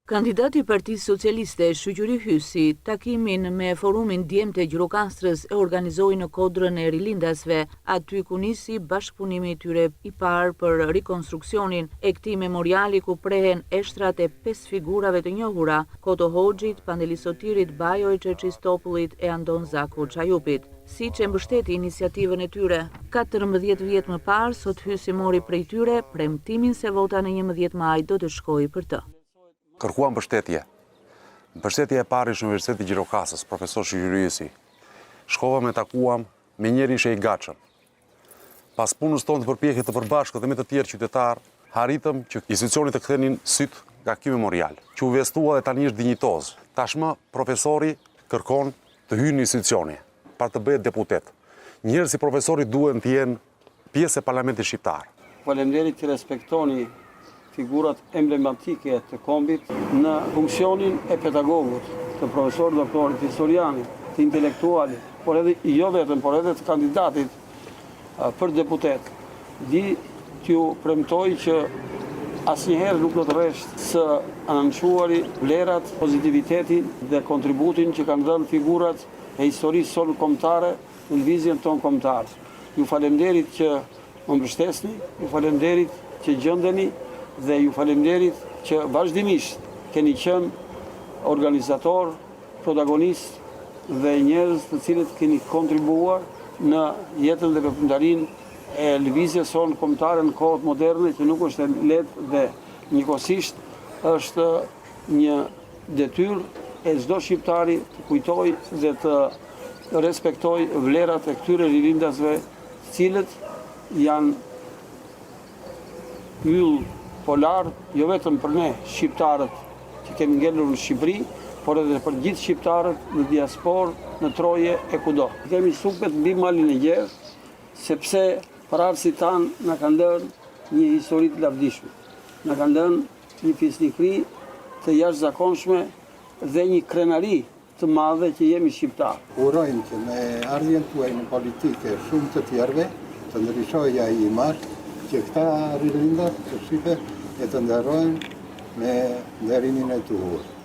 Kandidati i Partisë Socialiste Shoqëri Hysi takimin me forumin djemtë e Gjirokastrës e organizoi në Kodrën e Rilindasve, aty ku nisi bashkëpunimi i tyre i parë për rikonstruksionin e këtij memoriali ku prehen eshtrat e 5 figurave të njohura: Koto Hoxhit, Pandeli Sotirit, Bajo e Çerçistopullit e Andon Zaku Çajupit. Siç e mbështeti iniciativën e tyre 14 vjet më parë, sot Hysi mori prej tyre premtimin se vota në 11 maj do të shkojë për të. Kërkuam mbështetje. Mbështetje e parë ishte Universiteti i Gjirokastës, profesor Shoqëri Hysi. Shkova me takuam me njërin që i gatshëm. Pas punës tonë të përpjekje të përbashkët dhe me të tjerë qytetarë, arritëm që institucionit të kthenin syt nga ky memorial, që u vestua dhe tani është dinjitoz. Tashmë profesori kërkon të hyjë në institucioni, para të bëhet deputet. Njerëz si profesori duhen të jenë pjesë e parlamentit shqiptar. Faleminderit që respektoni figurat emblematike të kombit në funksionin e pedagogut, të profesor doktorit historianit, të intelektualit, por edhe jo vetëm, por edhe të kandidatit për deputet. Di t'ju premtoj që asnjëherë nuk do të rresht së anënçuari vlerat, pozitivitetin dhe kontributin që kanë dhënë figurat e historisë sonë kombëtare në lëvizjen tonë kombëtare. Ju faleminderit që më mbështesni, ju faleminderit që gjendeni dhe ju faleminderit që vazhdimisht keni qenë organizator, protagonist dhe njerëz të cilët keni kontribuar në jetën dhe veprimtarinë e lëvizjes sonë kombëtare në kohët moderne, që nuk është e lehtë dhe njëkohësisht është një detyrë e çdo shqiptari të kujtojë dhe të respektojë vlerat e këtyre rilindasve, të cilët janë yll polar, jo vetëm për ne shqiptarët që kemi ngelur në Shqipëri, por edhe për gjithë shqiptarët në diasporë, në Troje e kudo. Kemi supet mbi malin e gjerë, sepse prarësit tanë na kanë dhënë një histori të lavdishme. Na kanë dhënë një fisnikëri të jashtëzakonshme dhe një krenari të madhe që jemi shqiptarë. Urojmë që me ardhjen tuaj në politike shumë të tjerëve të ndryshojë ai imazh që këta rilindat të Shqipe e të nderojnë me nderimin e tuaj.